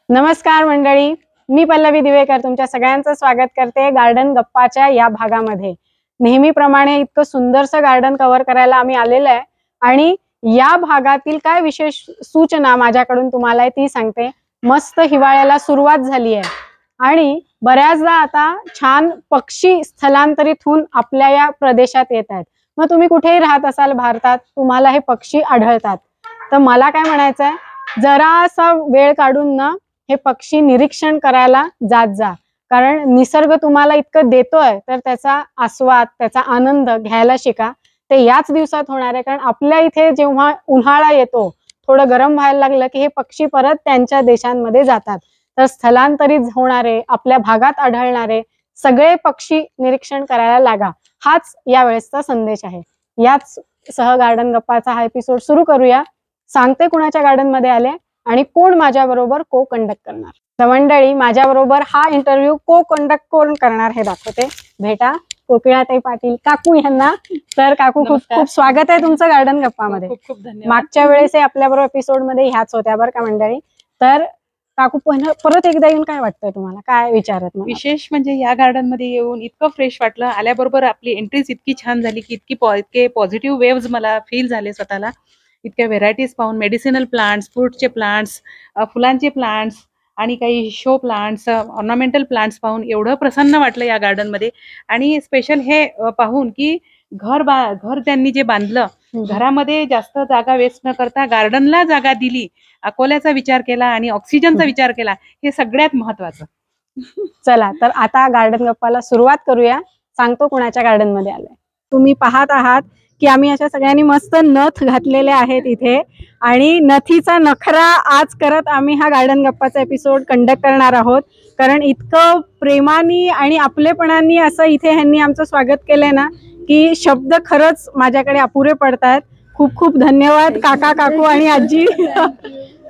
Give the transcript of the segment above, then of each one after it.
नमस्कार मंडळी, मी पल्लवी दिवेकर तुमच्या सगळ्यांचं स्वागत करते गार्डन गप्पाच्या या भागामध्ये। नेहमीप्रमाणे इतकं सुंदरसं गार्डन कव्हर करायला आम्ही आलेलो आहे आणि या भागातील काय विशेष सूचना माझ्याकडून तुम्हाला ती सांगते। मस्त हिवाळ्याला सुरुवात झाली आहे आणि बऱ्याचदा आता छान पक्षी स्थलांतरित होऊन आपल्या या प्रदेशात येत आहेत। मग तुम्ही कुठेही राहत असाल भारतात, तुम्हाला हे पक्षी आढळतात। तर मला काय म्हणायचं आहे, जरासा वेळ काढून ना हे पक्षी निरीक्षण करायला जात जा, कारण निसर्ग तुम्हाला इतकं देतोय तर त्याचा आस्वाद, त्याचा आनंद घ्यायला शिका। ते याच दिवसात होणार आहे, कारण आपल्या इथे जेव्हा उन्हाळा येतो, थोडं गरम व्हायला लागलं की हे पक्षी परत त्यांच्या देशांमध्ये जातात। तर स्थलांतरित होणारे, आपल्या भागात आढळणारे सगळे पक्षी निरीक्षण करायला लागा, हाच या वेळेसचा संदेश आहे। याच सह गार्डन गप्पाचा हा एपिसोड सुरू करूया। सांगते कुणाच्या गार्डन मध्ये आले आणि कोण माझ्या बरोबर को कंडक्ट करणार। तर मंडळी, माझ्या बरोबर हा इंटरव्ह्यू को कंडक्ट कोण करणार हे दाखवते। भेटा कोकिळाताई पाटील काकू यांना। तर काकू, खूप खूप स्वागत आहे तुमचं गार्डन गप्पामध्ये। खूप खूप धन्यवाद। मागच्या वेळेस आपल्या बरोबर एपिसोड मध्ये ह्याच होत्या बरं का मंडळी। तर काकू, परत एकदा येऊन काय वाटतंय तुम्हाला, काय विचारत? विशेष म्हणजे या गार्डन मध्ये येऊन इतकं फ्रेश वाटलं। आल्याबरोबर आपली एंट्रीज इतकी छान झाली की इतके पॉझिटिव्ह वेव्स मला फील झाले स्वतःला। इतक्या व्हेरायटीज पाहून, मेडिसिनल प्लांट्स, फ्रूटचे प्लांट्स, फुलांचे प्लांट्स आणि काही शो प्लांट्स, ऑर्नामेंटल प्लांट्स पाहून एवढं प्रसन्न वाटलं या गार्डन मध्ये। आणि स्पेशल हे पाहून की घर त्यांनी जे बांधलं, घरामध्ये जास्त जागा वेस्ट न करता गार्डनला जागा दिली, अकोल्याचा विचार केला आणि ऑक्सिजनचा विचार केला, हे सगळ्यात महत्वाचं। चला तर आता गार्डन गप्पाला सुरुवात करूया। सांगतो कुणाच्या गार्डन मध्ये आलोय। तुम्ही पाहत आहात की आम्ही अशा सगळ्यांनी मस्त नथ घातलेले आहेत इथे, आणि नथीचा नखरा आज करत आम्ही हा गार्डन गप्पाचा एपिसोड कंडक्ट करणार आहोत। कारण इतकं प्रेमाने आणि आपलेपणाने असं इथे ह्यांनी आमचं स्वागत केलंय ना की शब्द खरंच माझ्याकडे अपुरे पडतायत। खूप खूप धन्यवाद काका, काकू आणि आजी,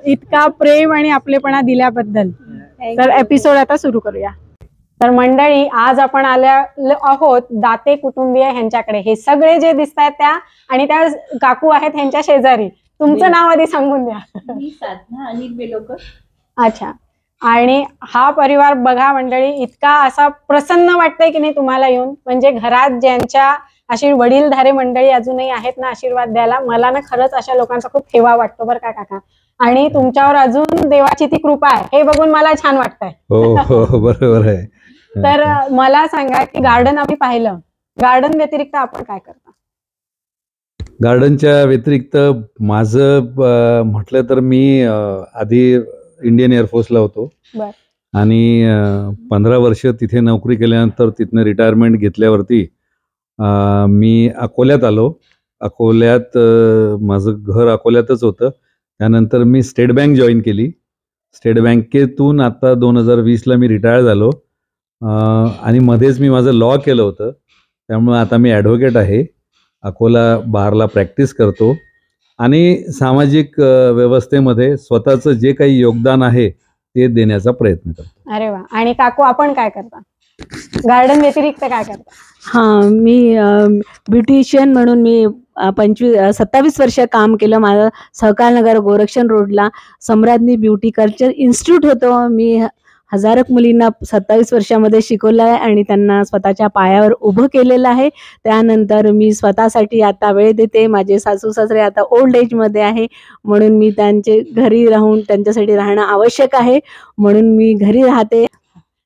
इतका प्रेम आणि आपलेपणा दिल्याबद्दल। तर एपिसोड आता सुरू करूया। तर मंडळी, आज आपण आल्या आहोत दाते कुटुंबीय ह्यांच्याकडे। हे सगळे जे दिसत आहेत त्या आणि त्या काकू आहेत ह्यांच्या शेजारी। तुमचं नाव आधी सांगून द्या। मी साधना अनिल बेलोकर। अच्छा, आणि हा परिवार बघा मंडळी, इतका असा प्रसन्न वाटतंय की नाही तुम्हाला येऊन। म्हणजे घरात ज्यांच्या अशी वडीलधारे मंडळी अजूनही आहेत ना आशीर्वाद द्यायला, मला ना खरंच अशा लोकांचा खूप ठेवा वाटतो बरं का काका। आणि तुमच्यावर अजून देवाची ती कृपा आहे, हे बघून मला छान वाटतंय। हो बरोबर आहे। तर मला सांगा की गार्डन आम्ही पाहिलं, गार्डन व्यतिरिक्त आपण काय करता? गार्डनच्या व्यतिरिक्त माझं म्हटलं तर मी आधी इंडियन एअरफोर्सला होतो आणि 15 वर्ष तिथे नोकरी केल्यानंतर तिथनं रिटायरमेंट घेतल्यावरती मी अकोल्यात आलो। अकोल्यात माझं घर अकोल्यातच होतं। त्यानंतर मी स्टेट बँक जॉईन केली। स्टेट बँकेतून आता 2020ला मी रिटायर झालो आणि मध्येच मी माझं लॉ केलं होतं। त्यामुळे आता मी ॲडव्होकेट आहे, अकोला बारला प्रॅक्टिस करतो आणि सामाजिक व्यवस्थेमध्ये स्वतःचं जे काही योगदान आहे ते देण्याचा प्रयत्न करतो। अरे वा। आणि काकू, आपण काय करता गार्डन व्यतिरिक्त, काय करता? हां, मी ब्युटिशियन म्हणून मी 27 वर्ष काम केलं। माझं सहकारनगर गोरक्षण रोडला सम्राज्ञी ब्युटी कल्चर इन्स्टिट्यूट होतं। मी हजारो मुलींना 27 वर्षामध्ये शिकवलं आहे आणि त्यांना स्वतःच्या पायावर उभं केलेलं आहे। त्यानंतर मी स्वतःसाठी आता वेळ देते। माझे सासू सासरे आता ओल्ड एजमध्ये आहे, म्हणून मी त्यांचे घरी राहून त्यांच्यासाठी राहणं आवश्यक आहे, म्हणून मी घरी राहते।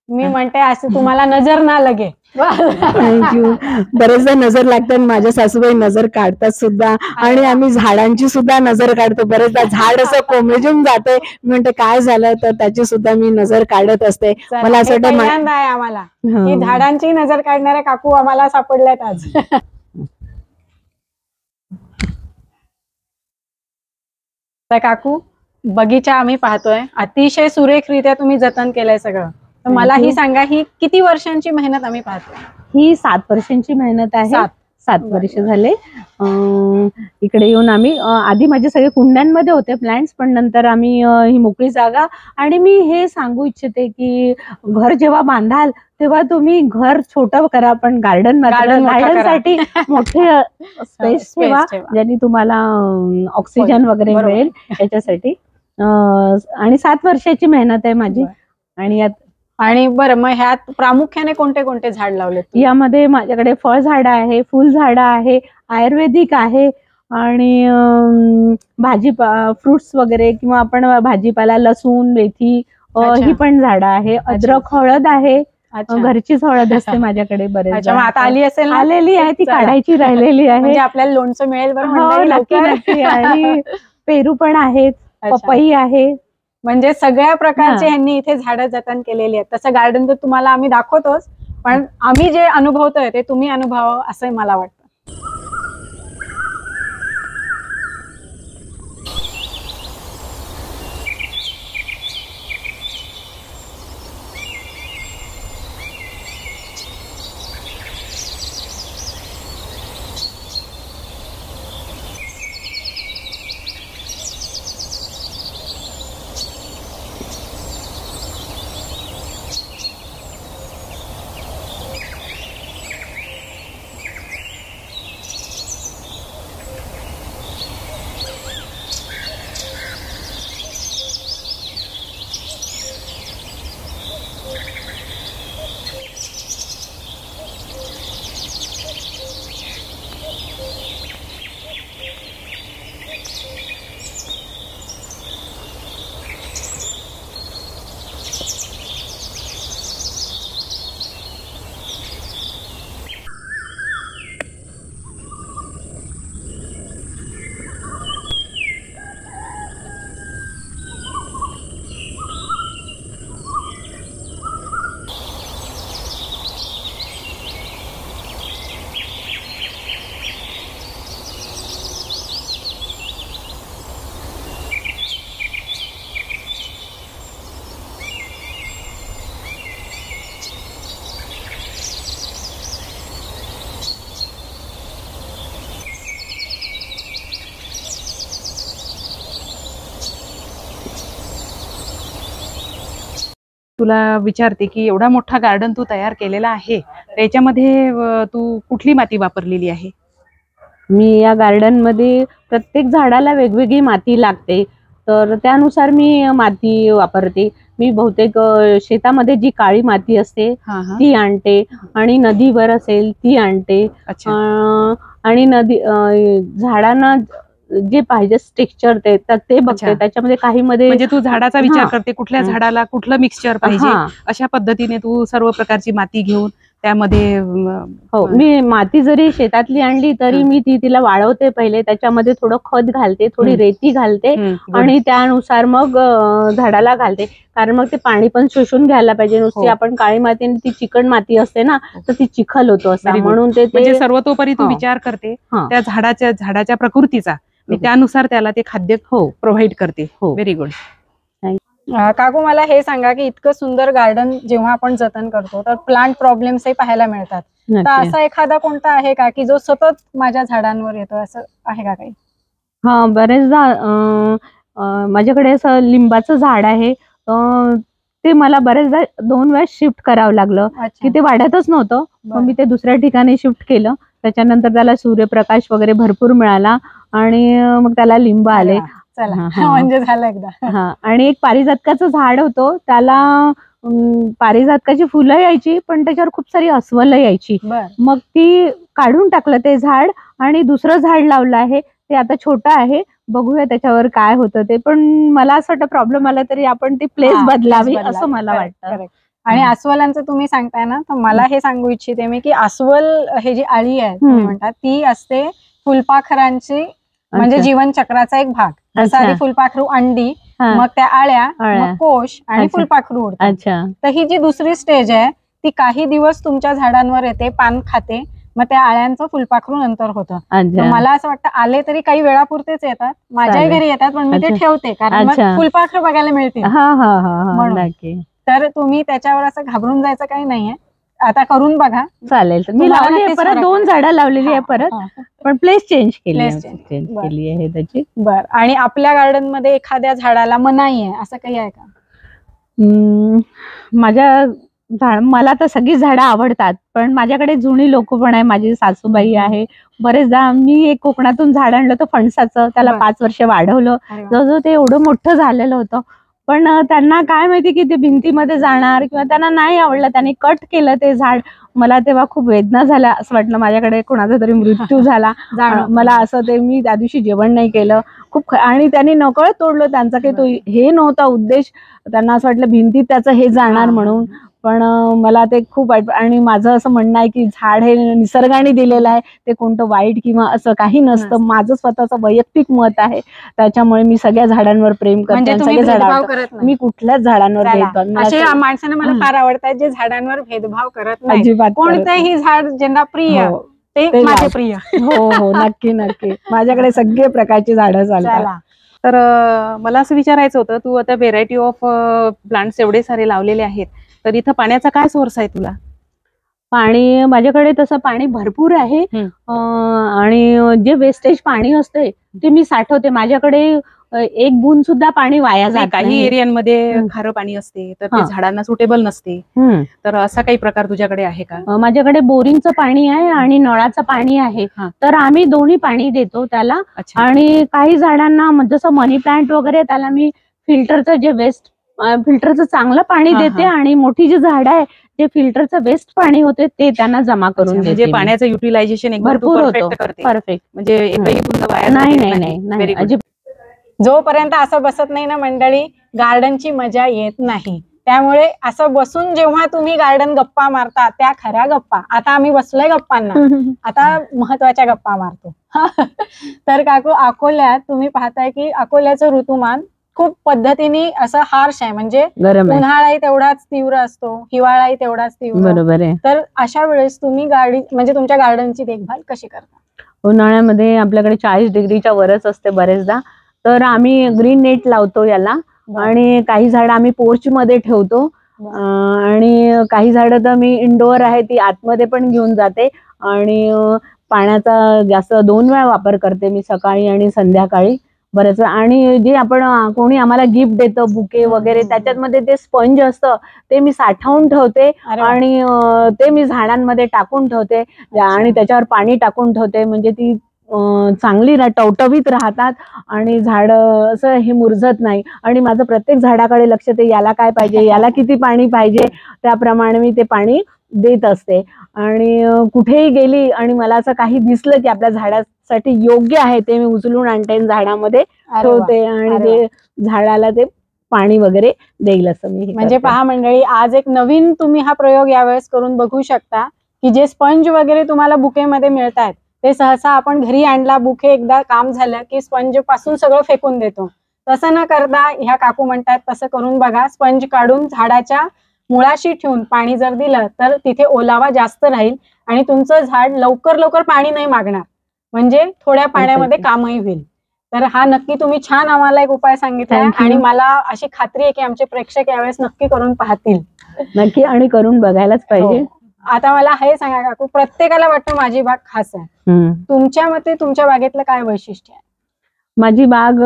मी म्हणते असं तुम्हाला नजर ना लगे। थँक्यू। बरेचदा नजर लागतात, माझ्या सासूबाई नजर काढतात सुद्धा, आणि आम्ही झाडांची सुद्धा नजर काढतो। बरेचदा झाड असं कोमेजून जाते, म्हणते काय झालं, तर त्याची सुद्धा मी नजर काढत असते। मला असं वाटतं पहिल्यांदा आहे आम्हाला की झाडांची नजर काढणाऱ्या काकू आम्हाला सापडल्यात आज। तर काकू, बगीचा आम्ही पाहतोय, अतिशय सुरेखरित्या तुम्ही जतन केलंय सगळं। तर मला ही सांगा, ही किती वर्षांची मेहनत आम्ही पाहतोय? ही 7 वर्षांची मेहनत आहे। 7 वर्ष झाले इकडे येऊन। आम्ही आधी माझे सगळे कुंड्यांमध्ये होते प्लांट्स, पण नंतर आम्ही ही मोकळी जागा। आणि मी हे सांगू इच्छिते की घर जेव्हा बांधाल तेव्हा तुम्ही घर छोटं करा, पण गार्डनसाठी मोठे स्पेस ठेवा, ज्याने तुम्हाला ऑक्सिजन वगैरे मिळेल याच्यासाठी। आणि 7 वर्षाची मेहनत आहे माझी. आणि आणि बरं, मग ह्यात प्रामुख्याने कोणते कोणते झाड लावले? यामध्ये माझ्याकडे फळ झाडं आहे, फुल झाडं आहे, आयुर्वेदिक आहे आणि फ्रुट्स वगैरे किंवा आपण भाजीपाला, लसूण, मेथी ही पण झाडं आहे. अद्रक, हळद आहे. घरचीच हळद असते माझ्याकडे बरेच. आता आली असेल? आलेली आहे, ती काढायची राहिलेली आहे. म्हणजे आपल्याला लोणचं मिळेल बरं. नक्की नक्की. आणि पेरू पण आहेत, पपई आहे. म्हणजे सगळ्या प्रकारचे ह्यांनी इथे झाडं जतन केलेली आहेत. तसं गार्डन तर तुम्हाला आम्ही दाखवतोच, पण आम्ही जे अनुभवतोय ते तुम्ही अनुभवावं असं मला वाटतं. तुला विचारते की एवढा मोठा गार्डन तू तयार केलेला आहे, त्याच्यामध्ये तू कुठली माती वापरलेली आहे? मी या गार्डन मध्ये प्रत्येक झाडाला वेगवेगळी माती लागते, तर त्यानुसार मी माती वापरते. मी बहुतेक शेतामध्ये जी काळी माती असते ती आणते, आणि नदीवर असेल ती आणते. आणि झाडांना जे पाहिजे टेक्स्चर ते बघते. त्याच्यामध्ये काही मध्ये म्हणजे तू झाडाचा विचार करते, कुठल्या झाडाला कुठलं मिक्सचर पाहिजे, अशा पद्धतीने तू सर्व प्रकारची माती घेऊन त्यामध्ये. हो, मी माती जरी शेतातली आणली तरी मी तिला वाळवते पहिले, त्याच्यामध्ये थोडं खत घालते, थोडी रेती घालते, आणि त्यानुसार मग झाडाला घालते. कारण मग ते पाणी पण शोषून घ्यायला पाहिजे. नुसती आपण काळी माती आणि ती चिकन माती असते ना, तर ती चिखल होतो असं. म्हणून ते सर्वतोपरी तू विचार करते त्या झाडाच्या प्रकृतीचा, त्यानुसार त्याला ते खाद्य प्रोव्हाइड करते. Very good. काकू, मला हे सांगा की इतकं सुंदर गार्डन जेव्हा आपण जतन करतो तर प्लांट प्रॉब्लेम्सही पाहायला मिळतात. तर असा एखादा कोणता आहे का की जो सतत माझ्या झाडांवर येतो, असं आहे का काही? हा, बरेचदा माझ्याकडे असं लिंबाचं झाड आहे. ते मला बरेचदा 2 वेळा शिफ्ट करावं लागलं की ते वाढतच नव्हतं. मग मी ते दुसऱ्या ठिकाणी शिफ्ट केलं. त्याच्यानंतर त्याला सूर्यप्रकाश वगैरे भरपूर मिळाला आणि मग त्याला लिंब आले. म्हणजे झालं एकदा. आणि एक पारिजातकाचं झाड होतं, त्याला पारिजातकाची फुलं यायची पण त्याच्यावर खूप सारी अस्वलं यायची. मग ती काढून टाकलं ते झाड आणि दुसरं झाड लावलं आहे. ते आता छोटं आहे, बघूया त्याच्यावर काय होतं ते. पण मला असं वाटतं प्रॉब्लेम आला तरी आपण ती प्लेस बदलावी असं मला वाटतं. आणि अस्वलांचं तुम्ही सांगताय ना, तर मला हे सांगू इच्छिते मी की अस्वल हे जी आळी आहे तुम्ही म्हणतात ती असते फुलपाखरांची, म्हणजे जीवनचक्राचा एक भाग. जसं आधी फुलपाखरू अंडी, मग त्या आळ्या, मग कोश आणि फुलपाखरू उडतात. तर ही जी दुसरी स्टेज आहे ती काही दिवस तुमच्या झाडांवर येते, पान खाते, मग त्या आळ्यांचं फुलपाखरू नंतर होतं. मला असं वाटतं आले तरी काही वेळापुरतेच येतात. माझ्याही घरी येतात पण मी ते ठेवते, कारण मग फुलपाखरू बघायला मिळतील. तर तुम्ही त्याच्यावर असं घाबरून जायचं काही नाहीये. आता करून बघा. चालेल. मी लावली परत 2 झाडं लावलेली आहे परत, पण प्लेस चेंज केली आहे त्याची. बर. आणि आपल्या गार्डन मध्ये एखाद्या झाडाला मनाई आहे असं काही आहे का? माझ्या मला तर सगळी झाडं आवडतात, पण माझ्याकडे जुनी लोक पण आहे, माझी सासूबाई आहे. बरेचदा मी एक कोकणातून झाड आणलं होतं फणसाचं, त्याला बर. 5 वर्ष वाढवलं, अरे वा. जवळजवळ ते एवढं मोठं झालेलं होतं. पण त्यांना काय माहिती की ते भिंतीमध्ये जाणार किंवा त्यांना नाही आवडलं, त्यांनी कट केलं ते झाड. मला तेव्हा खूप वेदना झाल्या, असं वाटलं माझ्याकडे कोणाचा तरी मृत्यू झाला. जाणवतं. मला असं ते मी त्या दिवशी जेवण नाही केलं खूप आणि त्यांनी नकळत तोडलं. त्यांचा काही तो हे नव्हता उद्देश, त्यांना असं वाटलं भिंतीत त्याचं हे जाणार म्हणून. पण मला ते खूप आणि माझं असं म्हणणं आहे की झाड हे निसर्गाने दिलेलं आहे, ते कोणतं वाईट किंवा असं काही नसतं. माझं स्वतःचं वैयक्तिक मत आहे, त्याच्यामुळे मी सगळ्या झाडांवर प्रेम करते म्हणजे आणि तुम्ही सगळे झाड भेदभाव आवडतात. करत नाही. मी कुठल्याच झाडांवर चला. भेदभाव मला असे असं माणसाने मला फार आवडतात जे झाडांवर भेदभाव करत नाही. अजिबात करत नाही. कोणतेही झाड ज्यांना प्रिय हो, ते ते माझे लाव. प्रिय. हो हो नक्की नक्की, माझ्याकडे सगळे प्रकारची झाडं चालतात. चला. तर मला असं विचारायचं होतं, तू आता व्हेरायटी ऑफ प्लांट्स एवढे सारे लावलेले आहेत, तर इथं पाण्याचा काय सोर्स आहे तुला? पाणी माझ्याकडे तसं पाणी भरपूर आहे. आणि जे वेस्टेज पाणी असते ते मी साठवते. माझ्याकडे एक बूंद सुद्धा पाणी वाया जात काही नाही. एरियांमध्ये खारं पाणी असते, तर ते हा. झाडांना सुटेबल नसते. तर असा काही प्रकार तुझ्याकडे आहे का? माझ्याकडे बोरिंगचं पाणी आहे आणि नळाचं पाणी आहे. हा. तर आम्ही दोन्ही पाणी देतो त्याला. अच्छा. आणि काही झाडांना जसं मनी प्लांट वगैरे त्याला मी फिल्टरचं जे वेस्ट फिल्टरचं चांगलं पाणी हा, देते. हा. आणि मोठी जी झाडं आहे ते फिल्टरचं वेस्ट पाणी होते ते त्यांना जमा करून म्हणजे देते मी. पाण्याचं युटिलायझेशन भरपूर होतो. करते. परफेक्ट. म्हणजे एकही बुंद वाया नाही जात नाही नाही Very नाही good. अजिबात. जोपर्यंत असं बसत नाही ना मंडळी, गार्डनची मजा येत नाही. त्यामुळे असं बसून जेव्हा तुम्ही गार्डन गप्पा मारता त्या खऱ्या गप्पा. आता आम्ही बसलोय गप्पांना, आता महत्वाच्या गप्पा मारतो. तर काकू, अकोल्यात तुम्ही पाहताय की अकोल्याचं ऋतुमान खूप पद्धतीने असं हार्श आहे. म्हणजे गरम आहे. उन्हाळाही तेवढाच तीव्र असतो, हिवाळाही तेवढाच तीव्र. बरोबर आहे. तर अशा वेळेस तुम्ही म्हणजे तुमच्या गार्डनची देखभाल कशी करता? उन्हाळ्यामध्ये आपल्याकडे 40 डिग्रीच्या वरच असते बरेचदा. तर आम्ही ग्रीन नेट लावतो याला. आणि काही झाडं आम्ही पोर्च मध्ये ठेवतो. आणि काही झाडं तर मी इंडोअर आहे ती आतमध्ये पण घेऊन जाते. आणि पाण्याचा जास्त 2 वेळा वापर करते मी, सकाळी आणि संध्याकाळी बरेच. आणि जे आपण कोणी आम्हाला गिफ्ट देतं बुके वगैरे, त्याच्यामध्ये ते स्पंज असतं ते मी साठवून ठेवते. आणि ते मी झाडांमध्ये टाकून ठेवते आणि त्याच्यावर पाणी टाकून ठेवते. म्हणजे ती चांगली टवटवीत राहतात आणि झाड असं हे मुरझत नाही. आणि माझं प्रत्येक झाडाकडे लक्ष, ते याला काय पाहिजे, याला किती पाणी पाहिजे, त्याप्रमाणे मी ते पाणी देत असते. आणि कुठेही गेली आणि मला असं काही दिसलं की आपल्या झाडासाठी योग्य आहे ते मी उचलून आणते, झाडामध्ये ठेवते आणि ते झाडाला ते पाणी वगैरे देईल असं मी. म्हणजे पहा मंडळी, आज एक नवीन तुम्ही हा प्रयोग यावेळेस करून बघू शकता की जे स्पंज वगैरे तुम्हाला बुकेमध्ये मिळतात ते सहसा आपण घरी आणला, बुके एकदा काम झालं की स्पंज पासून सगळं फेकून देतो. तसं न करता ह्या काकू म्हणतात तसं करून बघा. स्पंज काढून झाडाच्या मुळाशी ठेवून पाणी जर दिलं तर तिथे ओलावा जास्त राहील आणि तुमचं झाड लवकर लवकर पाणी नाही मागणार. म्हणजे थोड्या पाण्यामध्ये कामही होईल. तर हा नक्की तुम्ही छान आम्हाला एक उपाय सांगितला आणि मला अशी खात्री आहे की आमचे प्रेक्षक यावेळेस नक्की करून पाहतील. नक्की आणि करून बघायलाच पाहिजे. आता मला हे सांगा काकू, प्रत्येकाला वाटतं माझी बाग खास आहे. तुमच्या मते तुमच्या बागेतलं काय वैशिष्ट्य आहे? माझी बाग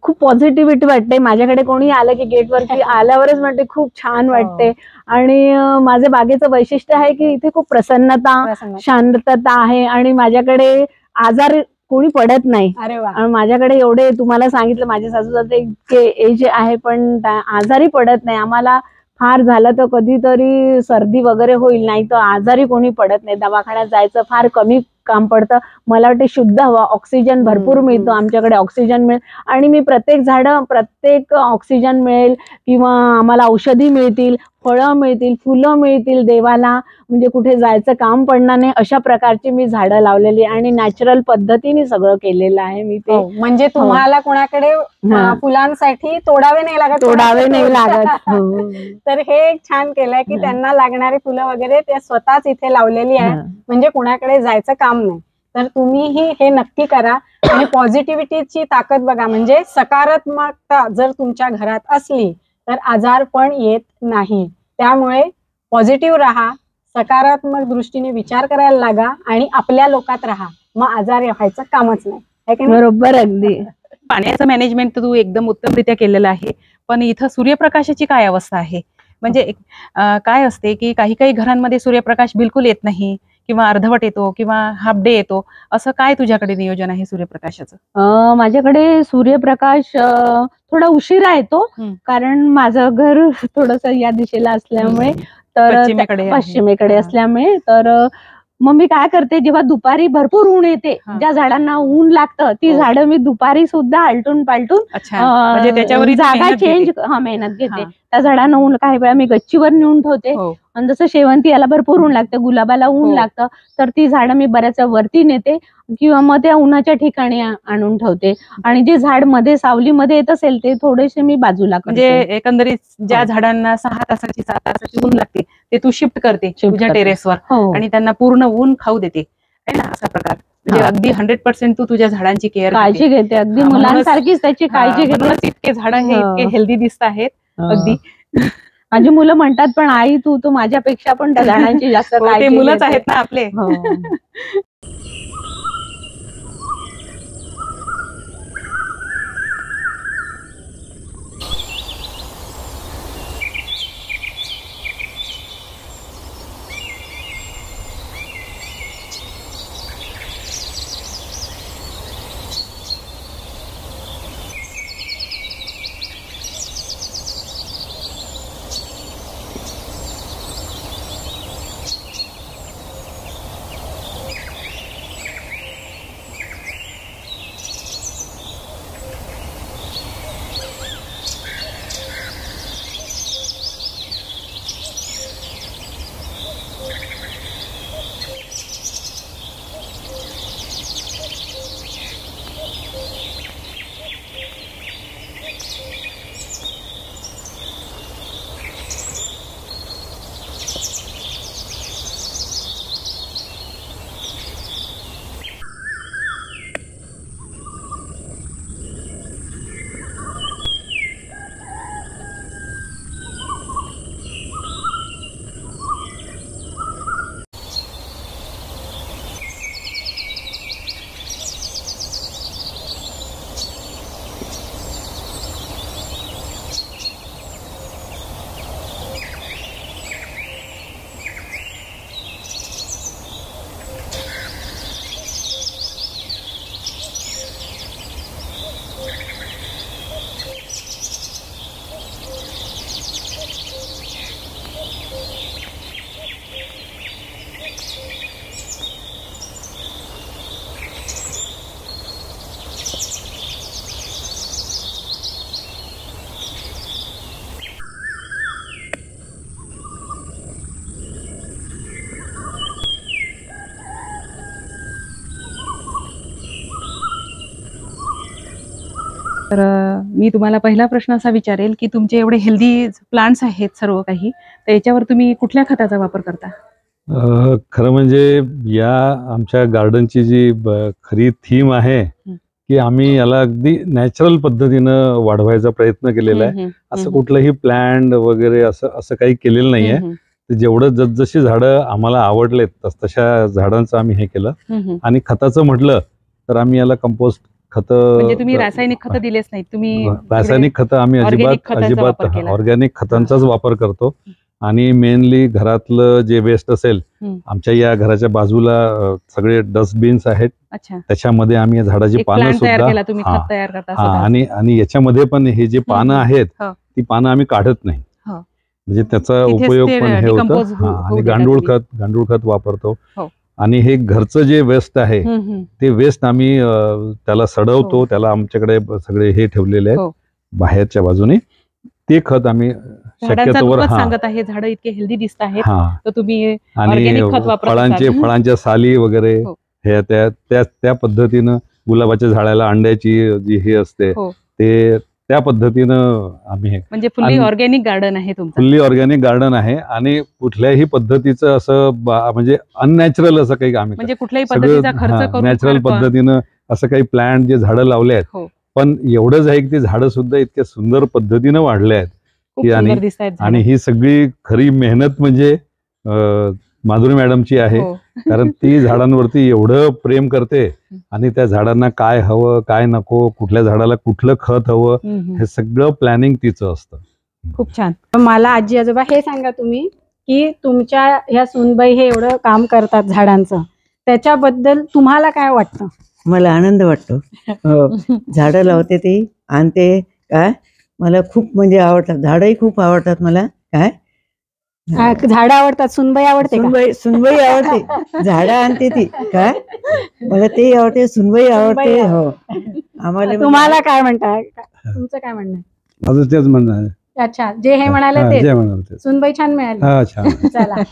खूप पॉझिटिव्हिटी वाटते. माझ्याकडे कोणी आलं की गेटवरती आल्यावरच म्हणते खूप छान वाटते. आणि माझ्या बागेचं वैशिष्ट्य आहे की इथे खूप प्रसन्नता, शांतता आहे. आणि माझ्याकडे आजार कोणी पडत नाही. अरे वा. आणि माझ्याकडे एवढे तुम्हाला सांगितलं माझे सासूसासरे इतके एज आहे पण आजारी पडत नाही. आम्हाला फार झालं तर कधीतरी सर्दी वगैरे होईल, नाही तर आजारी कोणी पडत नाही. दवाखान्यात जायचं फार कमी काम पडतं. मला वाटते शुद्ध हवा, ऑक्सिजन भरपूर मिळतो आमच्याकडे. ऑक्सिजन मिळेल आणि मी प्रत्येक ऑक्सिजन मिळेल किंवा आम्हाला औषधी मिळतील, फळं मिळतील, फुलं मिळतील देवाला. म्हणजे कुठे जायचं काम पडणार नाही अशा प्रकारची मी झाडं लावलेली आणि नॅचरल पद्धतीने सगळं केलेलं आहे मी ते. म्हणजे तुम्हाला कोणाकडे फुलांसाठी तोडावे नाही लागत. तर हे एक छान केलंय की त्यांना लागणारी फुलं वगैरे ते स्वतःच इथे लावलेली आहे. म्हणजे कुणाकडे जायचं काम नाही. तर तुम्हीही हे नक्की करा आणि पॉझिटिव्हिटीची ताकद बघा. म्हणजे सकारात्मकता जर तुमच्या घरात असली तर आजार पण येत नाही. त्यामुळे पॉझिटिव्ह राहा, सकारात्मक दृष्टीने विचार करायला लागा आणि आपल्या लोकात राहा. मग आजार व्हायचं कामच नाही. बरोबर. अगदी. पाण्याचं मॅनेजमेंट तू एकदम उत्तमरित्या केलेलं आहे. पण इथं सूर्यप्रकाशाची काय अवस्था आहे? म्हणजे काय असते की काही काही घरांमध्ये सूर्यप्रकाश बिलकुल येत नाही किंवा अर्धवट येतो किंवा हाफ डे येतो, असं काय तुझ्याकडे नियोजन आहे सूर्यप्रकाशाचं? माझ्याकडे सूर्यप्रकाश थोडा उशिरा येतो, कारण माझं घर थोडस या दिशेला असल्यामुळे, तर पश्चिमेकडे असल्यामुळे, तर मग मी काय करते, जेव्हा दुपारी भरपूर ऊन येते, ज्या झाडांना ऊन लागतं ती झाडं मी दुपारी सुद्धा आलटून पालटून म्हणजे त्याच्यावर जागा चेंज मेहनत घेते. त्या झाडांना ऊन काही वेळा मी गच्चीवर नेऊन ठेवते, आणि जसं शेवंती याला भरपूर ऊन लागतं, गुलाबाला ऊन लागतं, तर ती झाडं मी बऱ्याच वरती नेते किंवा मग त्या उन्हाच्या ठिकाणी आणून ठेवते. आणि जे झाड मध्ये सावलीमध्ये येत असेल ते थोडेसे मी बाजूला करते. म्हणजे एकंदरीत ज्या झाडांना 6 तासाची 7 तासाची ऊन लागते ते तू शिफ्ट करते तुझ्या टेरेसवर आणि त्यांना पूर्ण ऊन खाऊ देते, है ना? असा प्रकार. म्हणजे अगदी 100% तू तुझ्या झाडांची केअर काळजी घेते, अगदी मुलांसारखीच त्याची काळजी घेते. इतके झाडं हे इतके हेल्दी दिसत आहेत अगदी. माझी मुलं म्हणतात, पण आई तू माझ्यापेक्षा पण त्या झाडांची जास्त काळजी घेते. मुलंच आहेत ना आपले. तर मी तुम्हाला पहिला प्रश्न असा विचारेल की तुमचे एवढे हेल्दी प्लांट्स आहेत सर्व काही, तर याच्यावर तुम्ही कुठल्या खताचा वापर करता? खरं म्हणजे या आमच्या गार्डनची जी खरी थीम आहे की आम्ही याला अगदी नॅचरल पद्धतीनं वाढवायचा प्रयत्न केलेला आहे. असं कुठलंही प्लॅन वगैरे असं काही केलेलं नाहीये. जेवढं जसजशी झाडं आम्हाला आवडलेत तशा झाडांचं आम्ही हे केलं. आणि खताचं म्हटलं तर आम्ही याला कंपोस्ट खत, म्हणजे तुम्ही रासायनिक खत दिलेच नाही, तुम्ही रासायनिक खत आम्ही अजिबात ऑर्गॅनिक खतांचाच वापर करतो. आणि मेनली घरातलं जे वेस्ट असेल, आमच्या या घराच्या बाजूला सगळे डस्टबिन्स आहेत, त्याच्यामध्ये आम्ही झाडाची पानं सुद्धा आणि याच्यामध्ये पण हे जे पानं आहेत ती पानं आम्ही काढत नाही, म्हणजे त्याचा उपयोग पण हे होतं. आणि गांडूळ खत वापरतो. आणि हे घरचं जे वेस्ट आहे ते वेस्ट आम्ही त्याला सडवतो. त्याला आमच्याकडे सगळे हे ठेवलेले आहेत बाहेरच्या बाजूने, ते खत आम्ही शक्यतोवर सांगत आहे. झाडं इतके हेल्दी दिसत आहेत तर तुम्ही आणि फळांच्या साली वगैरे हे त्या पद्धतीनं गुलाबाच्या झाडाला अंड्याची जी हे असते ते त्या पद्धतीनं आम्ही, म्हणजे फुल्ली ऑर्गॅनिक गार्डन आहे तुमचं. फुल्ली ऑर्गॅनिक गार्डन आहे आणि कुठल्याही पद्धतीचं असं म्हणजे अननॅचरल असं काही आम्ही, म्हणजे कुठल्याही पद्धतीचा खर्च करून नॅचरल पद्धतीनं असं काही प्लांट जे झाडं लावले आहेत. पण एवढंच आहे की ते झाडं सुद्धा इतक्या सुंदर पद्धतीनं वाढले आहेत की आणि ही सगळी खरी मेहनत म्हणजे माधुरी मॅडमची आहे. कारण ती झाडांवरती एवढं प्रेम करते आणि त्या झाडांना काय हवं काय नको, कुठल्या झाडाला कुठलं खत हवं, हे सगळं प्लॅनिंग तिचं असतं. खूप छान. मला आजी आजोबा हे सांगा तुम्ही की तुमच्या ह्या सुनबाई हे एवढं काम करतात झाडांचं, त्याच्याबद्दल तुम्हाला काय वाटतं? मला आनंद वाटतो. हो, झाडं लावते ती आणि ते काय मला खूप म्हणजे आवडतात. झाडंही खूप आवडतात मला. काय झाडं आवडतात, सुनबाई आवडते का? सुनबाई आवडते. झाडं आणते ती काय मला ते आवडते, सुनबाई आवडते. हो, आम्हाला तुम्हाला काय म्हणताय, तुमचं काय म्हणणं आहे? माझं तेच म्हणणं आहे. अच्छा, जे हे म्हणाले ते सुनबाई छान मिळाली. चला,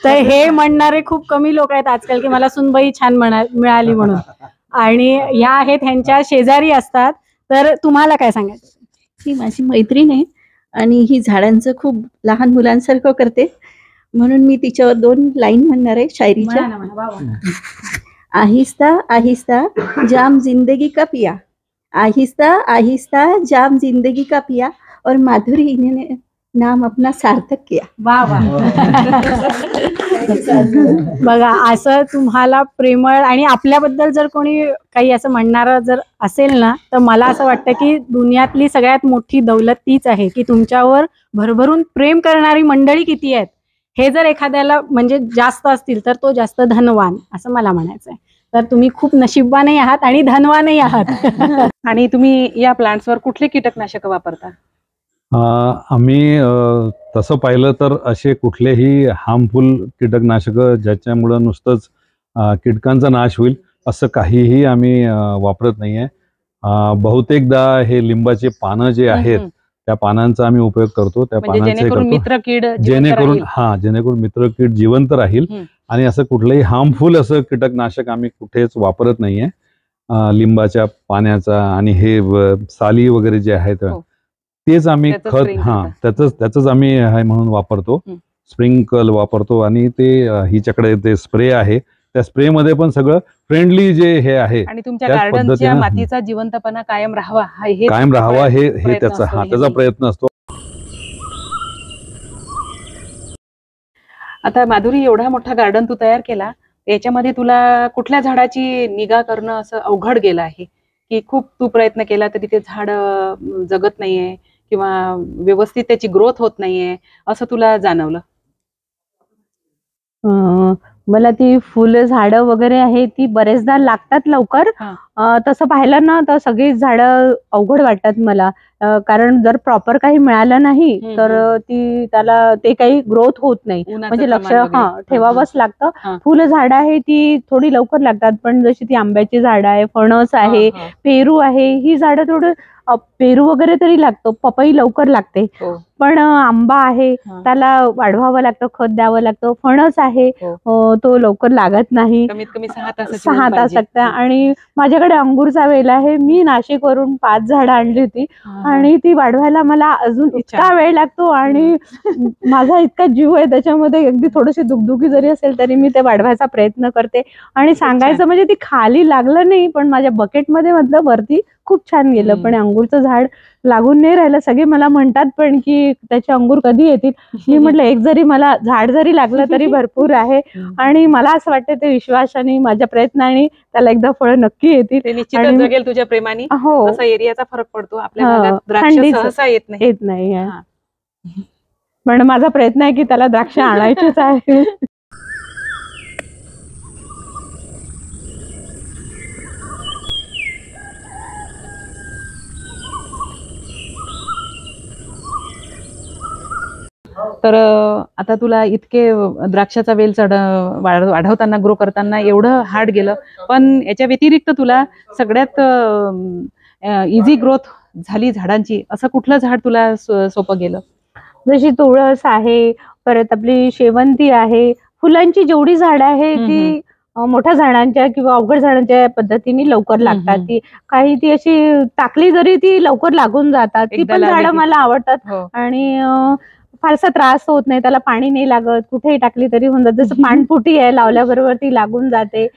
तर हे म्हणणारे खूप कमी लोक आहेत आजकाल की मला सुनबाई छान मिळाली म्हणून, आणि ह्या आहेत ह्यांच्या शेजारी असतात. तर तुम्हाला काय सांगायचं? ही माझी मैत्रीण आहे आणि ही झाडांचं खूप लहान मुलांसारखं करते, म्हणून मी तिच्यावर 2 लाईन म्हणणार आहे शायरीच्या. आहिस्ता आहिस्ता जाम जिंदगी का पिया, आहिस्ता आहिस्ता जाम जिंदगी का पिया, और माधुरी ने नाम अपना सार्थक किया. वा वा. बघा, असं तुम्हाला प्रेमळ आणि आपल्याबद्दल जर कोणी काही असं म्हणणारं जर असेल ना, तर मला असं वाटतं की दुनियातली सगळ्यात मोठी दौलत तीच आहे की तुमच्यावर भरभरून प्रेम करणारी मंडळी किती आहेत हे जर एखाद्याला म्हणजे जास्त असतील तर तो जास्त धनवान, असं मला म्हणायचं आहे. तर तुम्ही खूप नशीबवानही आहात आणि धनवानही आहात. आणि तुम्ही या प्लांट्सवर कुठले कीटकनाशक वापरता? आम्ही तसं पाहिलं तर असे कुठलेही हार्मफुल कीटकनाशक ज्याच्यामुळं नुसतंच कीटकांचा नाश होईल असं काहीही आम्ही वापरत नाहीये. बहुतेकदा हे लिंबाचे पानं जे आहेत त्या पानांचा आम्ही उपयोग करतो. त्या पानांचे जेणेकरून मित्रकीड जेणेकरून मित्रकीड जिवंत राहील, आणि असं कुठलंही हार्मफुल असं कीटकनाशक आम्ही कुठेच वापरत नाहीये. लिंबाच्या पाण्याचा आणि हे साली वगैरे जे आहेत तेच आम्ही खत त्याच आम्ही म्हणून वापरतो. स्प्रिंकल वापरतो, आणि ते हिच्याकडे ते स्प्रे आहे, त्या स्प्रे मध्ये पण सगळं फ्रेंडली जे हे आहे, आणि तुमच्या गार्डनच्या मातीचा जिवंतपणा कायम राहावा हे त्याचा प्रयत्न असतो. आता माधुरी, एवढा मोठा गार्डन तू तयार केला, याच्यामध्ये तुला कुठल्या झाडाची निगा करणं असं अवघड गेलं आहे की खूप तू प्रयत्न केला तरी ते झाड जगत नाहीये किंवा व्यवस्थित त्याची ग्रोथ होत नाहीये, असं तुला जाणवलं? मला ती फुलं झाडं वगैरे आहे ती बरेचदा लागतात लवकर. तसं पाहिलं ना तर सगळी झाडं अवघड वाटतात मला, कारण जर प्रॉपर काही मिळालं नाही तर त्याला ते काही ग्रोथ होत नाही, म्हणजे लक्ष ठेवावंच लागतं. फुलं झाडं आहे ती थोडी लवकर लागतात, पण जशी ती आंब्याची झाडं आहे, फणस आहे, पेरू आहे, ही झाडं थोडं पेरू वगैरे तरी लागतो, पपई लवकर लागते, पण आंबा आहे त्याला वाढवावं लागतं, खत द्यावं लागतं. फणस आहे तो लवकर लागत नाही, कमीत कमी 6 तास लागतात. आणि माझ्याकडे अंगूरचा वेल आहे, मी नाशिकवरून 5 झाडं आणली होती आणि ती वाढवायला मला अजून इतका वेळ लागतो, आणि माझा इतका जीव आहे त्याच्यामध्ये, अगदी थोडीशी दुखदुखी जरी असेल तरी मी ते वाढवायचा प्रयत्न करते. आणि सांगायचं म्हणजे ती खाली लागलं नाही, पण माझ्या बकेटमध्ये म्हटलं वरती खूप छान गेलं, पण अंगूरचं झाड लागून नाही राहिलं. सगळे मला म्हणतात पण की त्याचे अंगूर कधी येतील. मी म्हटलं एक जरी मला झाड जरी लागलं तरी भरपूर आहे, आणि मला असं वाटतं ते विश्वासाने माझ्या प्रयत्नाने त्याला एकदा फळ नक्की येतील. ते निश्चितच जगेल तुझ्या प्रेमाने. हो, असा एरियाचा फरक पडतो, आपल्या भागात द्राक्ष सहसा येत नाही. पण माझा प्रयत्न आहे की त्याला द्राक्ष आणायचेच आहे. तर आता तुला इतके द्राक्षाचा वेल वाढवताना, ग्रो करताना एवढं हार्ड गेलं, पण याच्या व्यतिरिक्त तुला सगळ्यात इझी ग्रोथ झाली झाडांची असं कुठलं झाड तुला सोपं गेलं? जशी तुळस आहे, परत आपली शेवंती आहे, फुलांची जेवढी झाडं आहे ती मोठ्या झाडांच्या किंवा अवघड झाडांच्या पद्धतीने लवकर लागतात. ती काही ती अशी टाकली जरी ती लवकर लागून जातात. ती पण झाडं मला आवडतात, आणि फारसा त्रास होत नाही, त्याला पाणी नाही लागत, कुठेही टाकली तरी होऊन जात. जसं पानफुटी आहे, लावल्याबरोबर ती लागून जाते.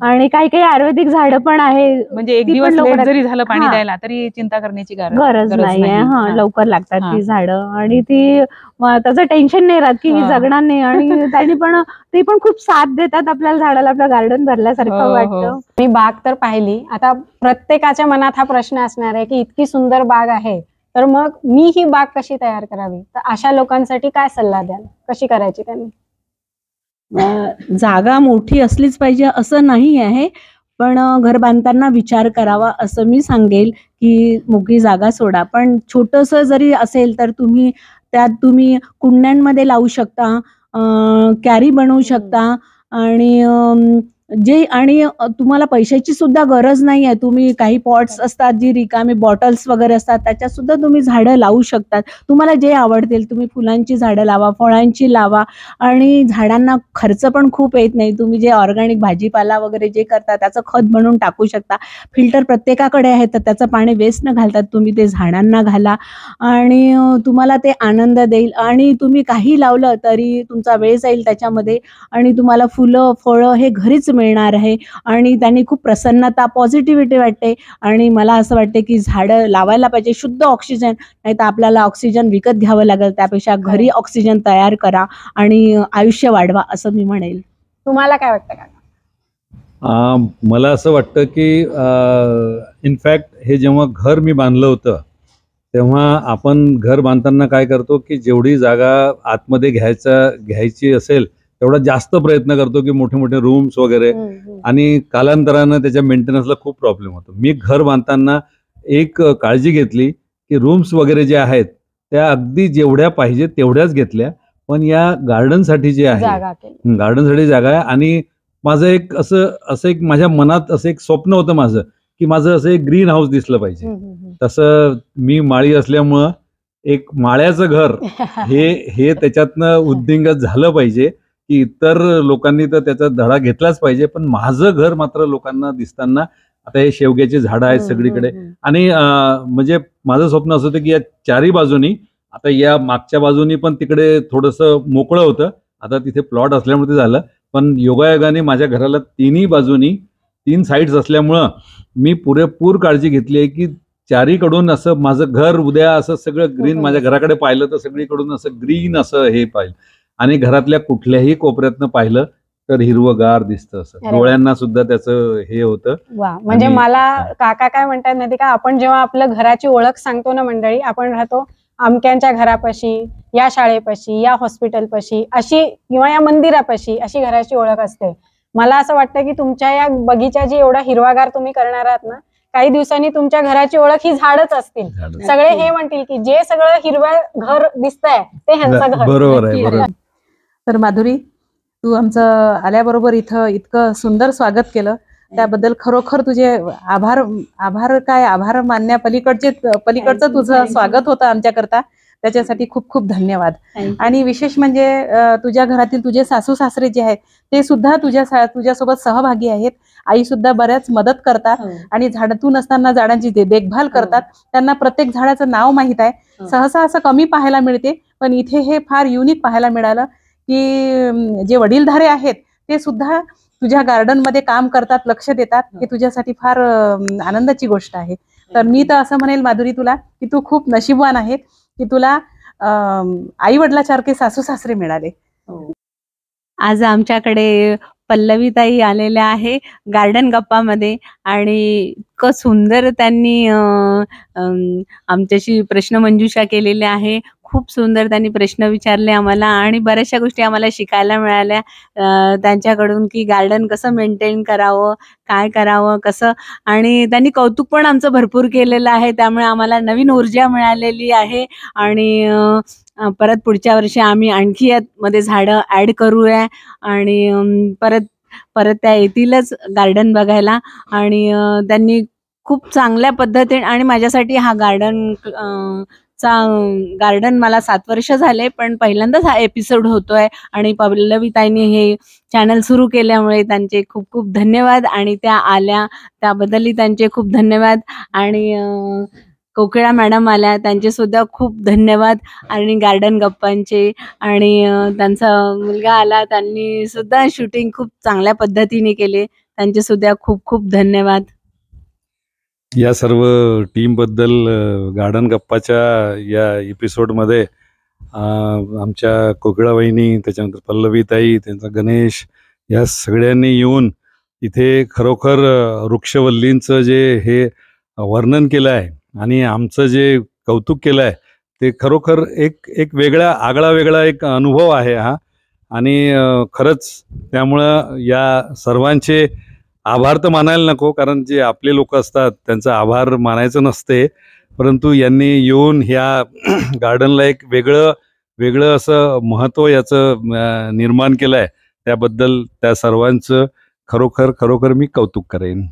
आणि काही काही आयुर्वेदिक झाडं पण आहे, म्हणजे एक दिवस लेट जरी झालं पाणी द्यायला तरी चिंता करण्याची गरज नाहीये. लवकर लागतात ती झाडं, आणि ती त्याचं टेन्शन नाही राहत की ही जगणार नाही, आणि त्यांनी पण ते पण खूप साथ देतात आपल्याला झाडाला, आपलं गार्डन भरल्यासारखं वाटतं. मी बाग तर पाहिली, आता प्रत्येकाच्या मनात हा प्रश्न असणार आहे की इतकी सुंदर बाग आहे तर मग मी ही बाग कशी तयार करावी, तर अशा लोकांसाठी काय सल्ला द्याल, कशी करायची त्यांनी? जागा मोठी असलीच पाहिजे असं नाही आहे, पण घर बांधताना विचार करावा असं मी सांगेल, की मोठी जागा सोडा. पण छोटंसं जरी असेल तर तुम्ही कुंड्यांमध्ये लावू शकता, कॅरी बनवू शकता आणि तुम्हाला पैशाची सुद्धा गरज नाही आहे. तुम्ही काही पॉट्स असतात, जी रिकामी बॉटल्स वगैरे असतात, त्याच्यात सुद्धा तुम्ही झाडं लावू शकतात. तुम्हाला जे आवडतील तुम्ही फुलांची झाडं लावा, फळांची लावा आणि झाडांना खर्च पण खूप येत नाही. तुम्ही जे ऑर्गॅनिक भाजीपाला वगैरे जे करता त्याचं खत बनवून टाकू शकता. फिल्टर प्रत्येकाकडे आहे, तर त्याचं पाणी वेस्ट न घालता तुम्ही ते झाडांना घाला आणि तुम्हाला ते आनंद देईल. आणि तुम्ही काही लावलं तरी तुमचा वेळ जाईल त्याच्यामध्ये आणि तुम्हाला फुलं फळं हे घरीच मिळणार आहे आणि त्यांनी खूप प्रसन्नता, पॉझिटिव्हिटी वाटते. आणि मला असं वाटते की झाडं लावायला पाहिजे. शुद्ध ऑक्सिजन, नाही तर आपल्याला ऑक्सिजन विकत घ्यावं लागेल, त्यापेक्षा घरी ऑक्सिजन तयार करा आणि आयुष्य वाढवा असं मी म्हणेल. तुम्हाला काय वाटतं का? मला असं वाटतं की इनफॅक्ट हे जेव्हा घर मी बांधलं होतं तेव्हा आपण घर बांधताना काय करतो की जेवढी जागा आतमध्ये घ्यायची असेल तेवढा जास्त प्रयत्न करतो की मोठे मोठे रूम्स वगैरे, आणि कालांतरानं त्याच्या मेंटेनन्सला खूप प्रॉब्लेम होतो. मी घर बांधताना एक काळजी घेतली की रूम्स वगैरे जे आहेत त्या अगदी जेवढ्या पाहिजे तेवढ्याच घेतल्या, पण या गार्डनसाठी जे आहे, गार्डनसाठी जागा आहे. आणि माझं एक असं एक माझ्या मनात असं एक स्वप्न होतं माझं की माझं असं एक ग्रीन हाऊस दिसलं पाहिजे. तसं मी माळी असल्यामुळं एक माळ्याचं घर हे त्याच्यातनं उद्दिंगत झालं पाहिजे की इतर लोकांनी तर त्याचा धडा घेतलाच पाहिजे, पण माझं घर मात्र लोकांना दिसताना, आता हे शेवग्याची झाडं आहेत सगळीकडे, आणि म्हणजे माझं स्वप्न असं होतं की या चारी बाजूनी, आता या मागच्या बाजूनी पण तिकडे थोडंसं मोकळं होतं, आता तिथे प्लॉट असल्यामुळे ते झालं, पण योगायोगाने माझ्या घराला तिन्ही बाजूनी 3 साईड्स असल्यामुळं मी पुरेपूर काळजी घेतली आहे की चारीकडून असं माझं घर उद्या असं सगळं ग्रीन, माझ्या घराकडे पाहिलं तर सगळीकडून असं ग्रीन असं हे पाहिलं, आणि घरातल्या कुठल्याही कोपऱ्यातनं पाहिलं तर हिरवगार दिसतं, असं डोळ्यांना सुद्धा त्याचं हे होतं. वा, म्हणजे मला काका काय म्हणतात माहिती का, आपण जेव्हा आपलं घराची ओळख सांगतो ना मंडळी, आपण राहतो अमक्यांच्या घरापाशी, या शाळेपाशी, या हॉस्पिटलपाशी अशी, किंवा या मंदिरापाशी, अशी घराची ओळख असते. मला असं वाटतं की तुमच्या या बगीचा एवढा हिरवागार तुम्ही करणार आहात ना, काही दिवसांनी तुमच्या घराची ओळख ही झाडच असतील. सगळे हे म्हणतील की जे सगळं हिरवं घर दिसतंय ते ह्यांचं घर. बरोबर आहे, बरोबर. तर माधुरी, तू आमचं आल्याबरोबर इथं इतकं सुंदर स्वागत केलं, त्याबद्दल खरोखर तुझे आभार मानण्या पलीकडचं तुझं स्वागत होतं आमच्याकरता, त्याच्यासाठी खूप खूप धन्यवाद. आणि विशेष म्हणजे तुझ्या घरातील तुझे सासू सासरे जे आहेत ते सुद्धा तुझ्यासोबत सहभागी आहेत. आई सुद्धा बऱ्याच मदत करतात आणि तू नसताना झाडांची देखभाल करतात. त्यांना प्रत्येक झाडाचं नाव माहित आहे. सहसा असं कमी पाहायला मिळते, पण इथे हे फार युनिक पाहायला मिळालं की जे वडीलधारे आहेत ते सुद्धा तुझ्या गार्डन मध्ये काम करतात, लक्ष देतात. हे तुझ्यासाठी फार आनंदाची गोष्ट आहे. तर मी तर असं म्हणेल माधुरी तुला की तू खूप नशीबवान आहे की तुला आई वडिलासारखे सासू सासरे मिळाले. आज आमच्याकडे पल्लवीताई आलेल्या आहे गार्डन गप्पामध्ये, आणि इतकं सुंदर त्यांनी आमच्याशी प्रश्नमंजुषा केलेल्या आहे. खूप सुंदर त्यांनी प्रश्न विचारले आम्हाला आणि बऱ्याचशा गोष्टी आम्हाला शिकायला मिळाल्या त्यांच्याकडून, की गार्डन कसं मेंटेन करावं, काय करावं, कसं. आणि त्यांनी कौतुक पण आमचं भरपूर केलेलं आहे, त्यामुळे आम्हाला नवीन ऊर्जा मिळालेली आहे. आणि परत पुढच्या वर्षी आम्ही आणखी यामध्ये झाडं ॲड करूया आणि परत त्या येतीलच गार्डन बघायला. आणि त्यांनी खूप चांगल्या पद्धतीने, आणि माझ्यासाठी हा गार्डन मला 7 वर्ष झाले, पण पहिल्यांदाच हा एपिसोड होतोय. आणि पल्लवीताईंनी हे चॅनल सुरू केल्यामुळे त्यांचे खूप खूप धन्यवाद, आणि त्या आल्या त्याबद्दलही त्यांचे खूप धन्यवाद. आणि कोकिळा मॅडम आल्या, त्यांचे सुद्धा खूप धन्यवाद. आणि गार्डन गप्पांचे, आणि त्यांचा मुलगा आला, त्यांनी सुद्धा शूटिंग खूप चांगल्या पद्धतीने केले, त्यांचे सुद्धा खूप खूप धन्यवाद. या सर्व टीमबद्दल गार्डन गप्पाच्या या एपिसोडमध्ये आमच्या कोकिळा वहिनी, त्याच्यानंतर पल्लवीताई, त्यांचा गणेश, या सगळ्यांनी येऊन इथे खरोखर वृक्षवल्लींचं जे हे वर्णन केलं आहे, आणि आमचं जे कौतुक केलं आहे ते खरोखर एक वेगळा आगळा वेगळा एक अनुभव आहे हा. आणि खरंच त्यामुळं या सर्वांचे आभार तर मानायला नको, कारण जे आपले लोक असतात त्यांचा आभार मानायचं नसते, परंतु यांनी येऊन ह्या गार्डनला एक वेगळं असं महत्त्व याचं निर्माण केलं आहे, त्याबद्दल त्या सर्वांचं खरोखर मी कौतुक करेन.